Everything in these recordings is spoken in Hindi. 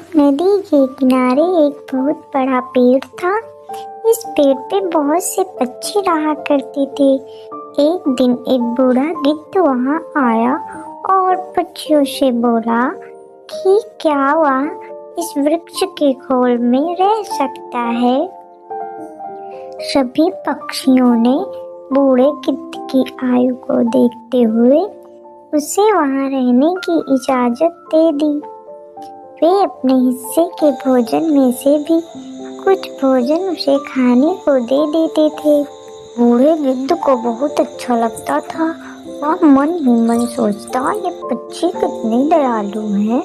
नदी के किनारे एक बहुत बड़ा पेड़ था। इस पेड़ पे बहुत से पक्षी रहा करते थे। एक दिन एक बूढ़ा गिद्ध वहाँ आया और पक्षियों से बोला कि क्या वह इस वृक्ष के खोल में रह सकता है। सभी पक्षियों ने बूढ़े गिद्ध की आयु को देखते हुए उसे वहाँ रहने की इजाजत दे दी। वे अपने हिस्से के भोजन में से भी कुछ भोजन उसे खाने को दे देते थे। बूढ़े गिद्ध को बहुत अच्छा लगता था। वह मन ही मन सोचता, ये पक्षी कितने दयालु हैं।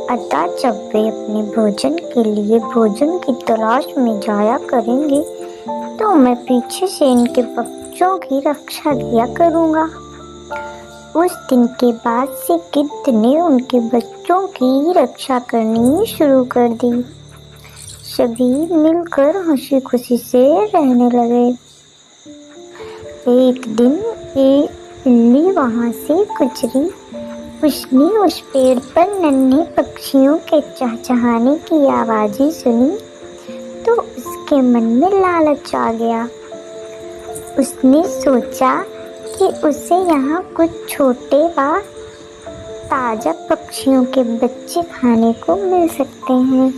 अतः जब वे अपने भोजन के लिए भोजन की तलाश में जाया करेंगे तो मैं पीछे से इनके बच्चों की रक्षा किया करूँगा। उस दिन के बाद से गिद्ध ने उनके बच्चों की रक्षा करनी शुरू कर दी। सभी मिलकर हंसी खुशी से रहने लगे। एक दिन एक बिल्ली वहां से गुजरी। उसने उस पेड़ पर नन्हे पक्षियों के चहचहाने की आवाज़ें सुनी तो उसके मन में लालच आ गया। उसने सोचा कि उसे यहाँ कुछ छोटे व ताज़ा पक्षियों के बच्चे खाने को मिल सकते हैं।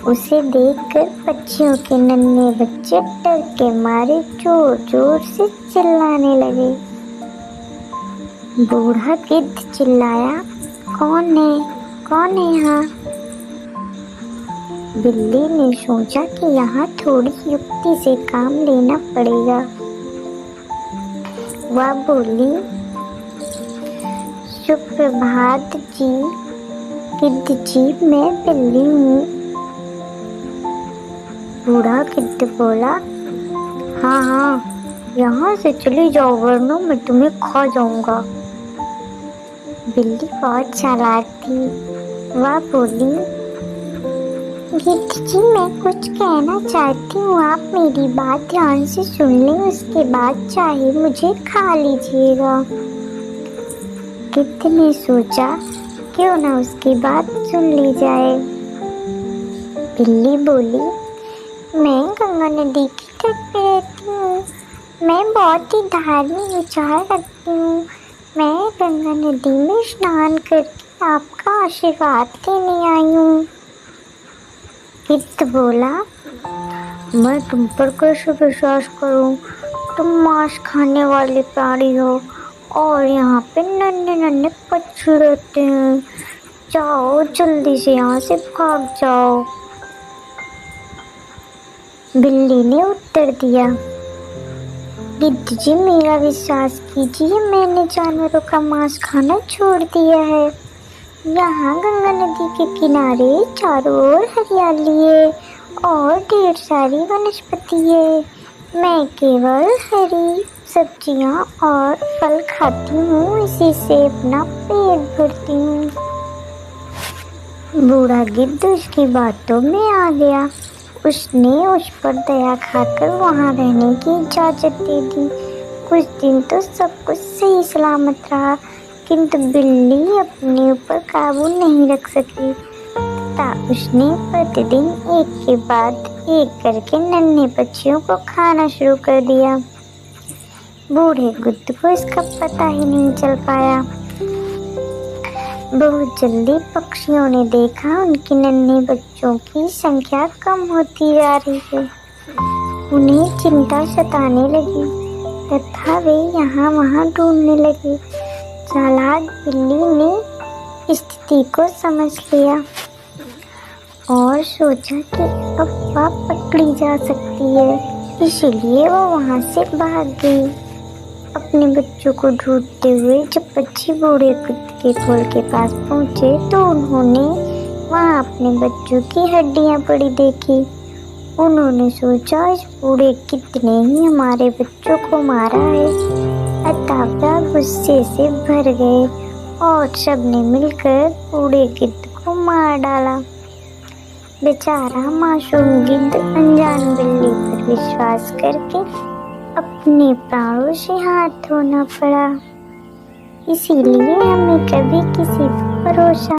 उसे देखकर पक्षियों के नन्हे बच्चे डर के मारे जोर जोर से चिल्लाने लगे। बूढ़ा गिद्ध चिल्लाया, कौन है यहाँ? बिल्ली ने सोचा कि यहाँ थोड़ी युक्ति से काम लेना पड़ेगा। वह बोली, सुप्रभात जी गिद्ध जी, मैं बिल्ली हूँ। बूढ़ा गिद्ध बोला, हाँ, यहाँ से चली जाओ वरना मैं तुम्हें खा जाऊंगा। बिल्ली बहुत चालाक थी। वह बोली, गिद्ध जी, मैं कुछ कहना चाहती हूँ, आप मेरी बात ध्यान से सुन लें, उसके बाद चाहे मुझे खा लीजिएगा। गिद्ध ने सोचा क्यों ना उसकी बात सुन ली जाए। बिल्ली बोली, मैं गंगा नदी के तट पे रहती हूँ। मैं बहुत ही धार्मिक विचार रखती हूँ। मैं गंगा नदी में स्नान करके आपका आशीर्वाद लेने आई हूँ। गिद्ध बोला, मैं तुम पर कैसे विश्वास करूं? तुम मांस खाने वाले प्राणी हो और यहाँ पे नन्हे नन्हे पक्षी रहते हैं। जाओ जल्दी से यहाँ से भाग जाओ। बिल्ली ने उत्तर दिया, गिद्ध जी, मेरा विश्वास कीजिए, मैंने जानवरों का मांस खाना छोड़ दिया है। यहाँ गंगा नदी के किनारे चारों ओर हरियाली है और ढेर सारी वनस्पति है। मैं केवल हरी सब्जियाँ और फल खाती हूँ, इसी से अपना पेट भरती हूँ। बूढ़ा गिद्ध उसकी बातों में आ गया। उसने उस पर दया खाकर वहाँ रहने की इजाज़त दे दी। कुछ दिन तो सब कुछ सही सलामत रहा, किंतु बिल्ली अपने ऊपर काबू नहीं रख सकी तथा उसने प्रतिदिन एक के बाद एक करके नन्हे पक्षियों को खाना शुरू कर दिया। बूढ़े गिद्ध को इसका पता ही नहीं चल पाया। बहुत जल्दी पक्षियों ने देखा उनके नन्हे बच्चों की संख्या कम होती जा रही है। उन्हें चिंता सताने लगी तथा वे यहाँ वहाँ ढूंढने लगे। चालाक बिल्ली ने स्थिति को समझ लिया और सोचा कि अब वह पकड़ी जा सकती है, इसलिए वो वहाँ से भाग गई। अपने बच्चों को ढूंढते हुए जब पक्षी बूढ़े गिद्ध के खोल के पास पहुँचे तो उन्होंने वहाँ अपने बच्चों की हड्डियाँ पड़ी देखी। उन्होंने सोचा, इस बूढ़े गिद्ध ने ही हमारे बच्चों को मारा है। अतः वह गुस्से से भर गए और सबने मिलकर बूढ़े गिद्ध को मार डाला। बेचारा मासूम गिद्ध अनजान बिल्ली पर विश्वास करके अपने प्राणों से हाथ धोना पड़ा। इसीलिए हमें कभी किसी पर भरोसा